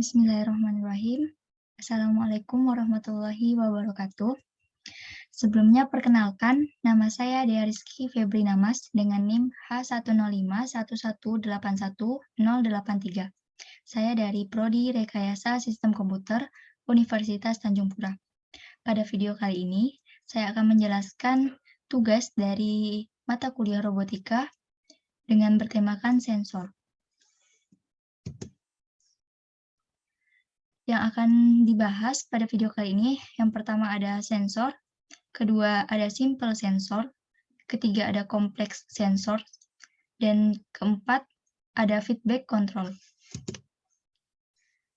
Bismillahirrahmanirrahim. Assalamualaikum warahmatullahi wabarakatuh. Sebelumnya perkenalkan, nama saya Dea Rizky Febri Namas dengan NIM H10511818083. Saya dari Prodi Rekayasa Sistem Komputer Universitas Tanjung Pura. Pada video kali ini, saya akan menjelaskan tugas dari mata kuliah robotika dengan bertemakan sensor. Yang akan dibahas pada video kali ini, yang pertama ada sensor, kedua ada simple sensor, ketiga ada kompleks sensor, dan keempat ada feedback control.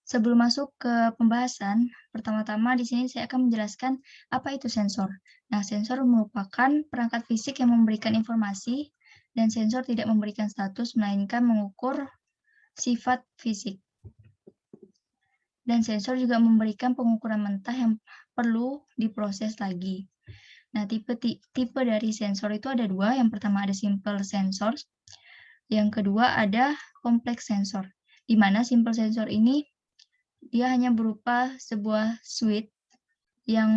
Sebelum masuk ke pembahasan, pertama-tama di sini saya akan menjelaskan apa itu sensor. Nah, sensor merupakan perangkat fisik yang memberikan informasi, dan sensor tidak memberikan status, melainkan mengukur sifat fisik. Dan sensor juga memberikan pengukuran mentah yang perlu diproses lagi. Nah, tipe dari sensor itu ada dua. Yang pertama ada simple sensor, yang kedua ada kompleks sensor. Di mana simple sensor ini dia hanya berupa sebuah switch yang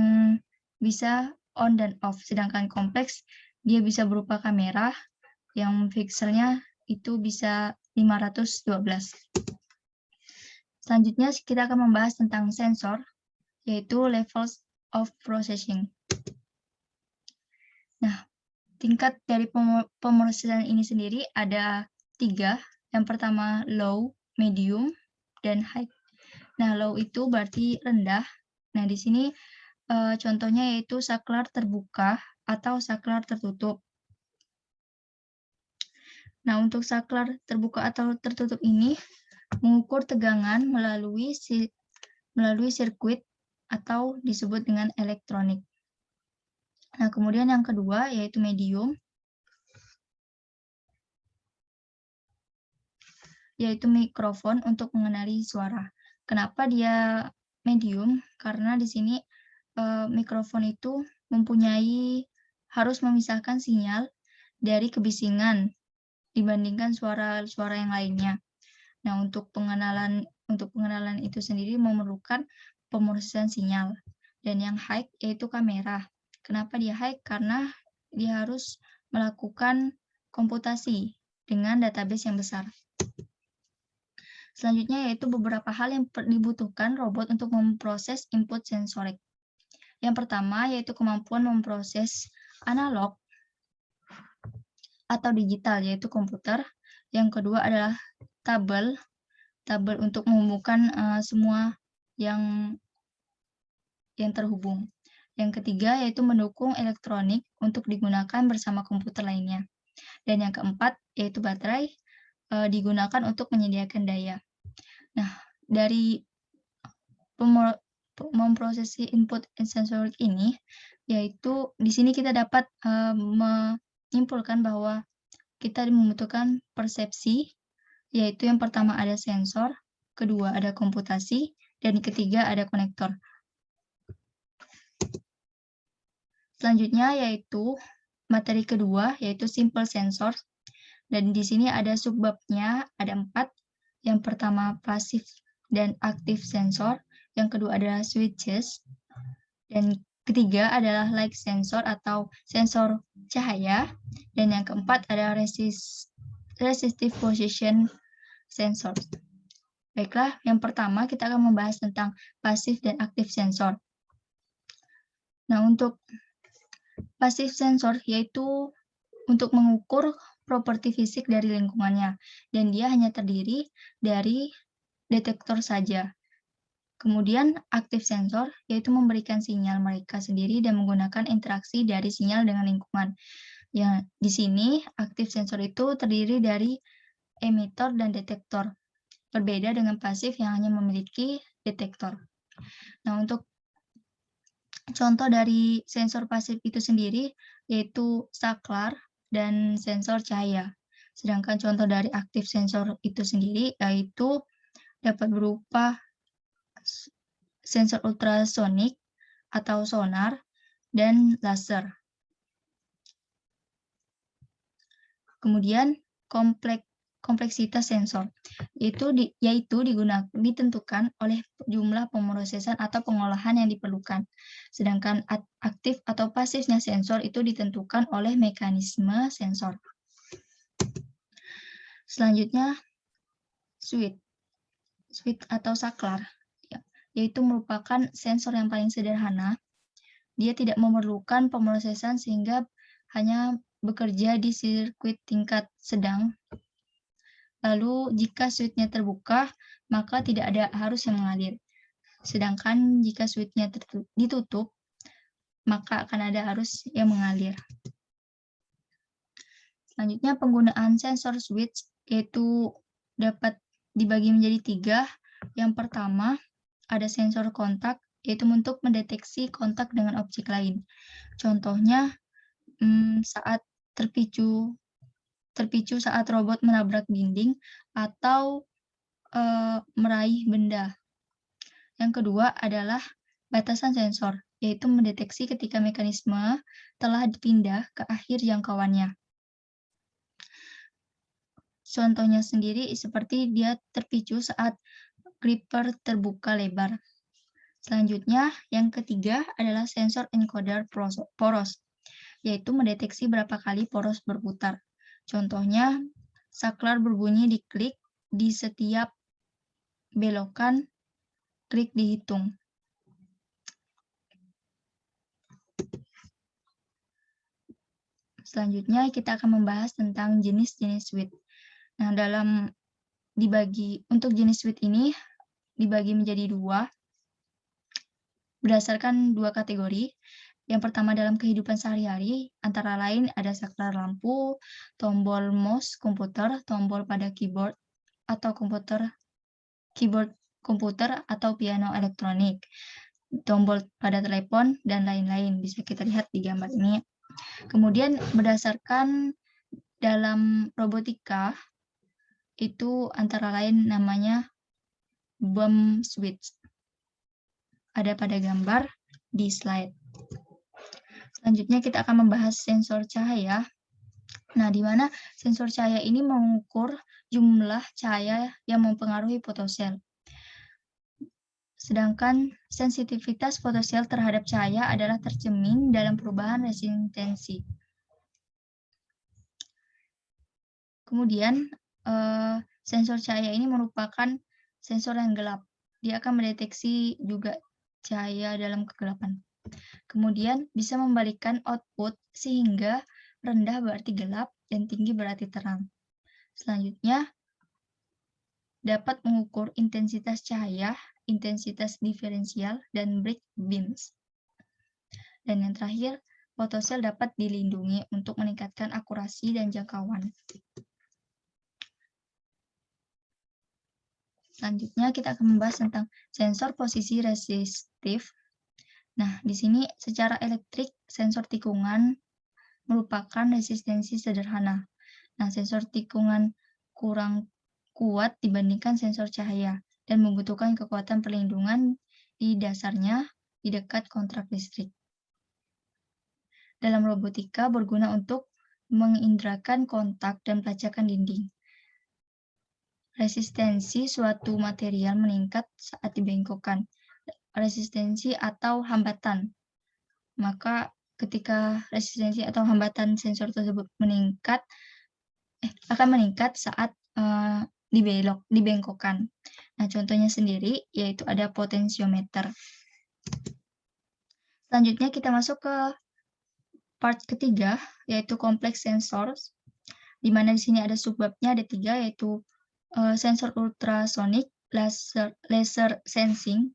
bisa on dan off. Sedangkan kompleks dia bisa berupa kamera yang pikselnya itu bisa 512. Selanjutnya kita akan membahas tentang sensor, yaitu levels of processing. Nah, tingkat dari pemrosesan ini sendiri ada 3. Yang pertama low, medium, dan high. Nah, low itu berarti rendah. Nah, di sini contohnya yaitu saklar terbuka atau saklar tertutup. Nah, untuk saklar terbuka atau tertutup ini mengukur tegangan melalui sirkuit atau disebut dengan elektronik. Nah, kemudian yang kedua yaitu medium, yaitu mikrofon untuk mengenali suara. Kenapa dia medium? Karena di sini mikrofon itu harus memisahkan sinyal dari kebisingan dibandingkan suara-suara yang lainnya. Nah, untuk pengenalan itu sendiri memerlukan pemrosesan sinyal. Dan yang high yaitu kamera. Kenapa dia high? Karena dia harus melakukan komputasi dengan database yang besar. Selanjutnya yaitu beberapa hal yang dibutuhkan robot untuk memproses input sensorik. Yang pertama yaitu kemampuan memproses analog atau digital, yaitu komputer. Yang kedua adalah tabel untuk menghubungkan semua yang terhubung. Yang ketiga yaitu mendukung elektronik untuk digunakan bersama komputer lainnya. Dan yang keempat yaitu baterai digunakan untuk menyediakan daya. Nah, dari memprosesi input sensorik ini, yaitu di sini kita dapat menyimpulkan bahwa kita membutuhkan persepsi, yaitu yang pertama ada sensor, kedua ada komputasi, dan ketiga ada konektor. Selanjutnya yaitu materi kedua, yaitu simple sensor. Dan di sini ada subbabnya, ada 4. Yang pertama pasif dan aktif sensor, yang kedua adalah switches, dan ketiga adalah light sensor atau sensor cahaya, dan yang keempat adalah resistive position sensor. Baiklah, yang pertama kita akan membahas tentang pasif dan aktif sensor. Nah, untuk pasif sensor yaitu untuk mengukur properti fisik dari lingkungannya, dan dia hanya terdiri dari detektor saja. Kemudian aktif sensor yaitu memberikan sinyal mereka sendiri dan menggunakan interaksi dari sinyal dengan lingkungan. Ya, di sini aktif sensor itu terdiri dari emitor dan detektor. Berbeda dengan pasif yang hanya memiliki detektor. Nah, untuk contoh dari sensor pasif itu sendiri yaitu saklar dan sensor cahaya. Sedangkan contoh dari aktif sensor itu sendiri yaitu dapat berupa sensor ultrasonik atau sonar dan laser. Kemudian kompleksitas sensor, yaitu ditentukan oleh jumlah pemrosesan atau pengolahan yang diperlukan. Sedangkan aktif atau pasifnya sensor itu ditentukan oleh mekanisme sensor. Selanjutnya, switch atau saklar, yaitu merupakan sensor yang paling sederhana. Dia tidak memerlukan pemrosesan sehingga hanya bekerja di sirkuit tingkat sedang. Lalu jika switch-nya terbuka, maka tidak ada arus yang mengalir. Sedangkan jika switch-nya ditutup, maka akan ada arus yang mengalir. Selanjutnya penggunaan sensor switch yaitu dapat dibagi menjadi 3. Yang pertama ada sensor kontak, yaitu untuk mendeteksi kontak dengan objek lain. Contohnya saat terpicu saat robot menabrak dinding atau meraih benda. Yang kedua adalah batasan sensor, yaitu mendeteksi ketika mekanisme telah dipindah ke akhir jangkauannya. Contohnya sendiri seperti dia terpicu saat gripper terbuka lebar. Selanjutnya, yang ketiga adalah sensor encoder poros, yaitu mendeteksi berapa kali poros berputar. Contohnya, saklar berbunyi diklik di setiap belokan klik dihitung. Selanjutnya, kita akan membahas tentang jenis-jenis switch. Nah, untuk jenis switch ini dibagi menjadi 2, berdasarkan 2 kategori. Yang pertama dalam kehidupan sehari-hari, antara lain ada saklar lampu, tombol mouse komputer, tombol pada keyboard komputer atau piano elektronik, tombol pada telepon, dan lain-lain. Bisa kita lihat di gambar ini. Kemudian berdasarkan dalam robotika, itu antara lain namanya bump switch. Ada pada gambar di slide. Selanjutnya kita akan membahas sensor cahaya. Nah, di mana sensor cahaya ini mengukur jumlah cahaya yang mempengaruhi fotosel. Sedangkan sensitivitas fotosel terhadap cahaya adalah tercermin dalam perubahan resistensi. Kemudian, sensor cahaya ini merupakan sensor yang gelap. Dia akan mendeteksi juga cahaya dalam kegelapan. Kemudian bisa membalikkan output sehingga rendah berarti gelap dan tinggi berarti terang. Selanjutnya, dapat mengukur intensitas cahaya, intensitas diferensial, dan bright beams. Dan yang terakhir, fotosel dapat dilindungi untuk meningkatkan akurasi dan jangkauan. Selanjutnya kita akan membahas tentang sensor posisi resistif. Nah, di sini secara elektrik, sensor tikungan merupakan resistensi sederhana. Nah, sensor tikungan kurang kuat dibandingkan sensor cahaya dan membutuhkan kekuatan perlindungan di dasarnya di dekat kontrak listrik. Dalam robotika berguna untuk mengindrakan kontak dan pelacakan dinding. Resistensi suatu material meningkat saat dibengkokkan. Resistensi atau hambatan. Maka ketika resistensi atau hambatan sensor tersebut akan meningkat saat dibengkokkan. Nah, contohnya sendiri yaitu ada potensiometer. Selanjutnya kita masuk ke part ketiga, yaitu kompleks sensor, di mana di sini ada subbabnya ada 3, yaitu sensor ultrasonik, laser sensing,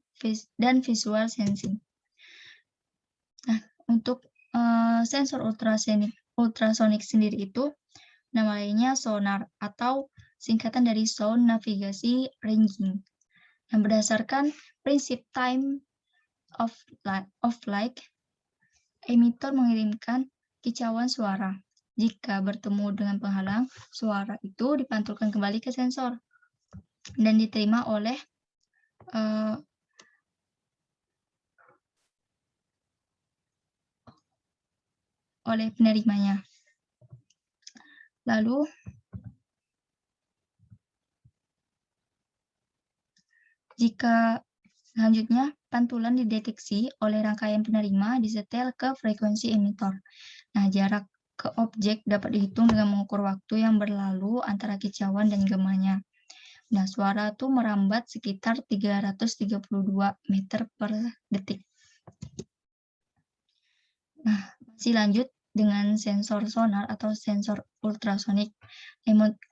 dan visual sensing. Nah, untuk sensor ultrasonik sendiri itu nama lainnya sonar atau singkatan dari sound navigasi ranging. Yang berdasarkan prinsip time of flight, emitor mengirimkan kicauan suara. Jika bertemu dengan penghalang, suara itu dipantulkan kembali ke sensor dan diterima oleh penerimanya. Lalu Jika selanjutnya pantulan dideteksi oleh rangkaian penerima disetel ke frekuensi emitor. Nah, jarak ke objek dapat dihitung dengan mengukur waktu yang berlalu antara kicauan dan gemanya. Nah, suara itu merambat sekitar 332 meter per detik. Nah, masih lanjut dengan sensor sonar atau sensor ultrasonik.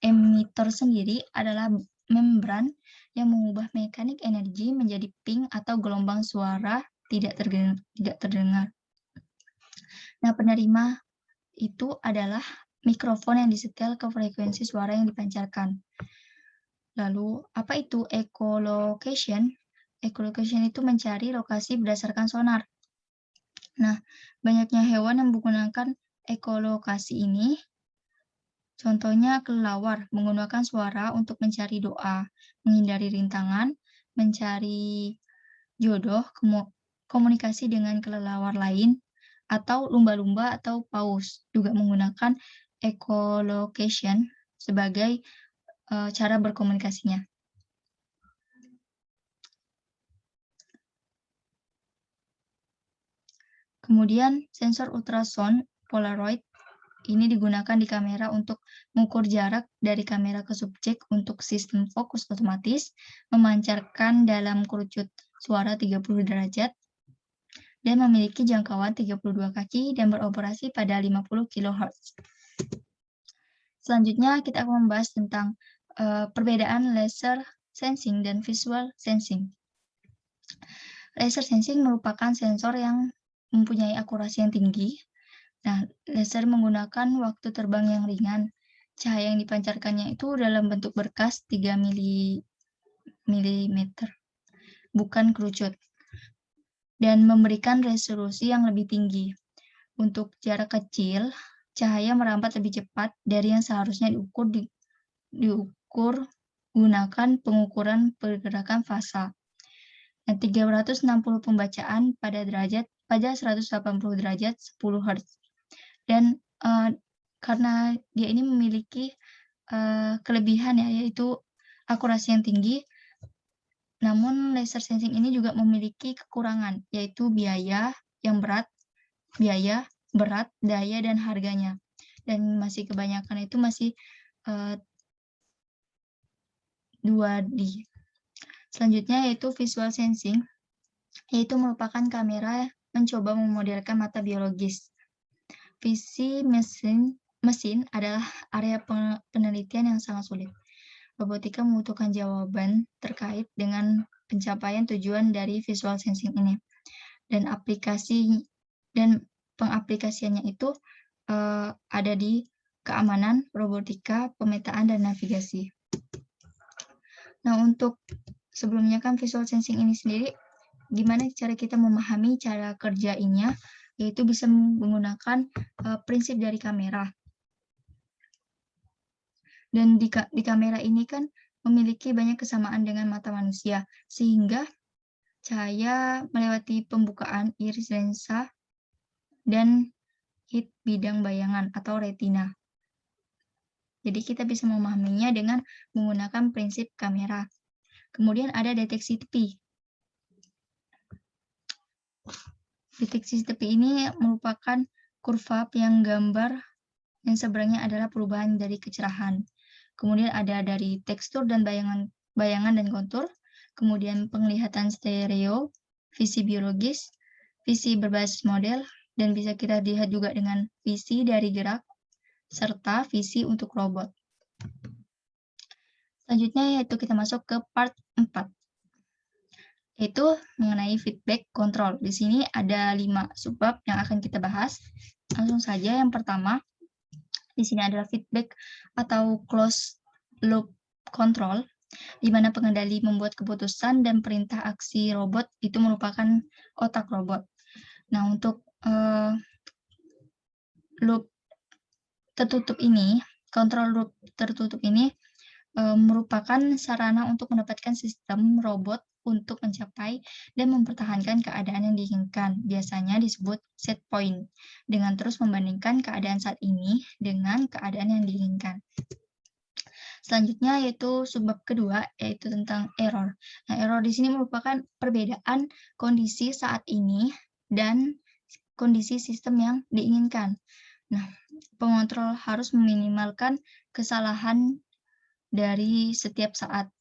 Emitor sendiri adalah membran yang mengubah mekanik energi menjadi ping atau gelombang suara tidak terdengar. Nah, penerima itu adalah mikrofon yang disetel ke frekuensi suara yang dipancarkan. Lalu, apa itu echolocation? Echolocation itu mencari lokasi berdasarkan sonar. Nah, banyaknya hewan yang menggunakan ekolokasi ini, contohnya kelelawar menggunakan suara untuk mencari doa, menghindari rintangan, mencari jodoh, komunikasi dengan kelelawar lain, atau lumba-lumba atau paus juga menggunakan echolocation sebagai cara berkomunikasinya. Kemudian sensor ultrasound Polaroid ini digunakan di kamera untuk mengukur jarak dari kamera ke subjek untuk sistem fokus otomatis, memancarkan dalam kerucut suara 30 derajat, dan memiliki jangkauan 32 kaki dan beroperasi pada 50 kHz. Selanjutnya kita akan membahas tentang perbedaan laser sensing dan visual sensing. Laser sensing merupakan sensor yang mempunyai akurasi yang tinggi. Nah, laser menggunakan waktu terbang yang ringan. Cahaya yang dipancarkannya itu dalam bentuk berkas 3 mm, bukan kerucut, dan memberikan resolusi yang lebih tinggi. Untuk jarak kecil, cahaya merambat lebih cepat dari yang seharusnya diukur gunakan pengukuran pergerakan fasa. Dan 360 pembacaan pada 180 derajat 10 Hz. Dan karena dia ini memiliki kelebihan ya, yaitu akurasi yang tinggi, namun laser sensing ini juga memiliki kekurangan, yaitu biaya, berat, daya, dan harganya. Dan masih kebanyakan itu masih 2D. Selanjutnya yaitu visual sensing, yaitu merupakan kamera mencoba memodelkan mata biologis. Visi mesin adalah area penelitian yang sangat sulit. Robotika membutuhkan jawaban terkait dengan pencapaian tujuan dari visual sensing ini. Dan pengaplikasiannya itu ada di keamanan, robotika, pemetaan, dan navigasi. Nah, untuk sebelumnya kan visual sensing ini sendiri, gimana cara kita memahami cara kerjanya, yaitu bisa menggunakan prinsip dari kamera. Dan di kamera ini kan memiliki banyak kesamaan dengan mata manusia, sehingga cahaya melewati pembukaan iris lensa dan hit bidang bayangan atau retina. Jadi kita bisa memahaminya dengan menggunakan prinsip kamera. Kemudian ada deteksi tepi. Deteksi tepi ini merupakan kurva yang gambar yang sebenarnya adalah perubahan dari kecerahan. Kemudian ada dari tekstur dan bayangan dan kontur. Kemudian penglihatan stereo, visi biologis, visi berbasis model, dan bisa kita lihat juga dengan visi dari gerak, serta visi untuk robot. Selanjutnya yaitu kita masuk ke part 4, yaitu mengenai feedback control. Di sini ada 5 subbab yang akan kita bahas. Langsung saja yang pertama, di sini adalah feedback atau closed loop control, di mana pengendali membuat keputusan dan perintah aksi robot itu merupakan otak robot. Nah, untuk loop tertutup ini, kontrol loop tertutup ini merupakan sarana untuk mendapatkan sistem robot untuk mencapai dan mempertahankan keadaan yang diinginkan. Biasanya disebut set point, dengan terus membandingkan keadaan saat ini dengan keadaan yang diinginkan. Selanjutnya yaitu subbab kedua, yaitu tentang error. Nah, error di sini merupakan perbedaan kondisi saat ini dan kondisi sistem yang diinginkan. Nah, pengontrol harus meminimalkan kesalahan dari setiap saat.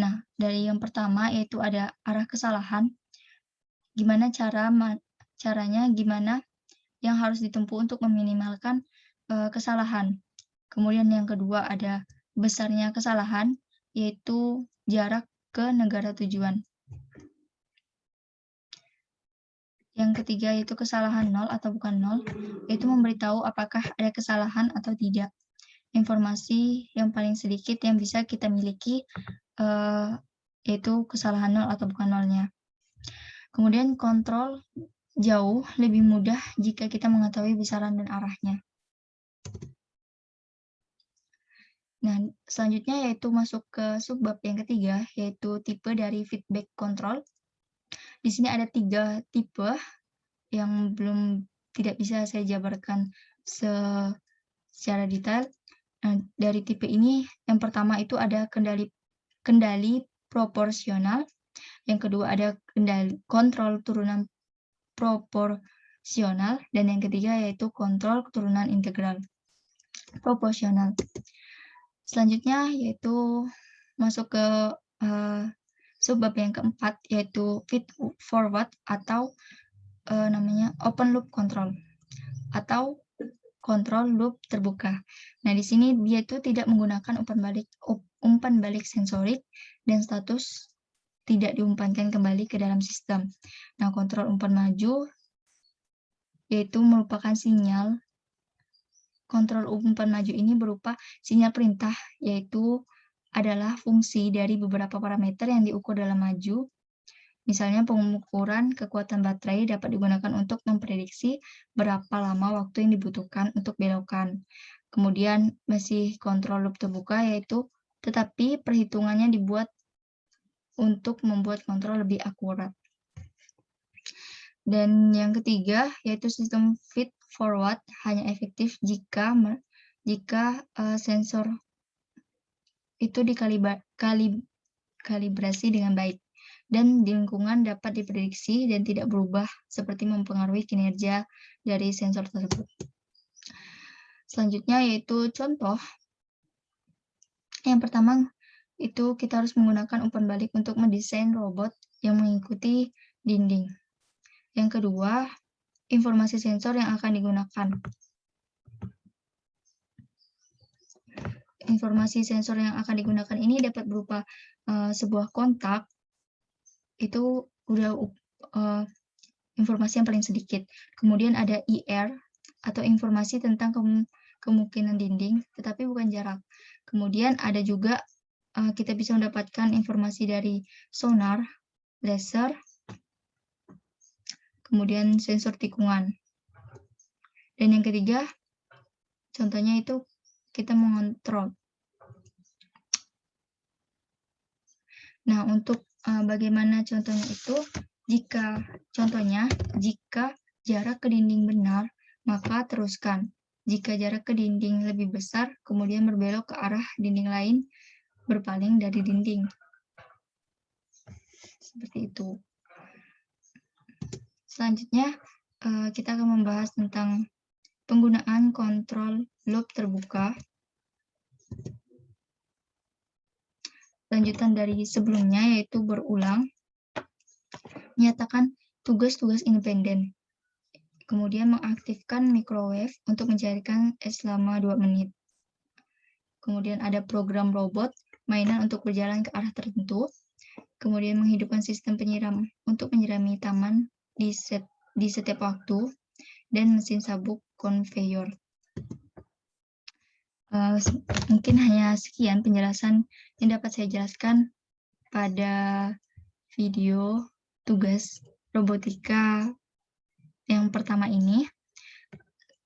Nah, dari yang pertama yaitu ada arah kesalahan. Gimana caranya gimana yang harus ditempuh untuk meminimalkan kesalahan. Kemudian yang kedua ada besarnya kesalahan, yaitu jarak ke negara tujuan. Yang ketiga yaitu kesalahan nol atau bukan nol, yaitu memberitahu apakah ada kesalahan atau tidak. Informasi yang paling sedikit yang bisa kita miliki yaitu kesalahan nol atau bukan nolnya. Kemudian kontrol jauh lebih mudah jika kita mengetahui besaran dan arahnya. Nah, selanjutnya yaitu masuk ke subbab yang ketiga, yaitu tipe dari feedback control. Di sini ada 3 tipe yang tidak bisa saya jabarkan secara detail. Nah, dari tipe ini, yang pertama itu ada kendali proporsional, yang kedua ada kontrol turunan proporsional, dan yang ketiga yaitu kontrol turunan integral proporsional. Selanjutnya yaitu masuk ke subbab yang keempat, yaitu feed forward atau namanya open loop control atau kontrol loop terbuka. Nah, di sini dia itu tidak menggunakan umpan balik sensorik dan status tidak diumpankan kembali ke dalam sistem. Nah, kontrol umpan maju yaitu merupakan sinyal. Kontrol umpan maju ini berupa sinyal perintah, yaitu adalah fungsi dari beberapa parameter yang diukur dalam maju. Misalnya pengukuran kekuatan baterai dapat digunakan untuk memprediksi berapa lama waktu yang dibutuhkan untuk belokan. Kemudian masih kontrol loop terbuka, yaitu tetapi perhitungannya dibuat untuk membuat kontrol lebih akurat. Dan yang ketiga yaitu sistem feed forward hanya efektif jika sensor itu dikalibrasi dengan baik dan di lingkungan dapat diprediksi dan tidak berubah seperti mempengaruhi kinerja dari sensor tersebut. Selanjutnya yaitu contoh. Yang pertama itu kita harus menggunakan umpan balik untuk mendesain robot yang mengikuti dinding. Yang kedua, informasi sensor yang akan digunakan. Informasi sensor yang akan digunakan ini dapat berupa sebuah kontak, itu udah informasi yang paling sedikit. Kemudian ada IR atau informasi tentang kemungkinan dinding, tetapi bukan jarak. Kemudian ada juga kita bisa mendapatkan informasi dari sonar, laser, kemudian sensor tikungan. Dan yang ketiga, contohnya itu kita mengontrol. Nah, untuk bagaimana contohnya itu, jika jarak ke dinding benar, maka teruskan. Jika jarak ke dinding lebih besar, kemudian berbelok ke arah dinding lain, berpaling dari dinding. Seperti itu. Selanjutnya, kita akan membahas tentang penggunaan kontrol loop terbuka. Lanjutan dari sebelumnya, yaitu berulang, menyatakan tugas-tugas independen. Kemudian mengaktifkan microwave untuk mencairkan es selama 2 menit. Kemudian ada program robot, mainan untuk berjalan ke arah tertentu. Kemudian menghidupkan sistem penyiram untuk menyirami taman di setiap waktu. Dan mesin sabuk konveyor. Mungkin hanya sekian penjelasan yang dapat saya jelaskan pada video tugas robotika yang pertama ini.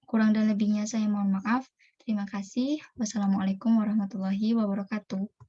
Kurang dan lebihnya saya mohon maaf. Terima kasih. Wassalamualaikum warahmatullahi wabarakatuh.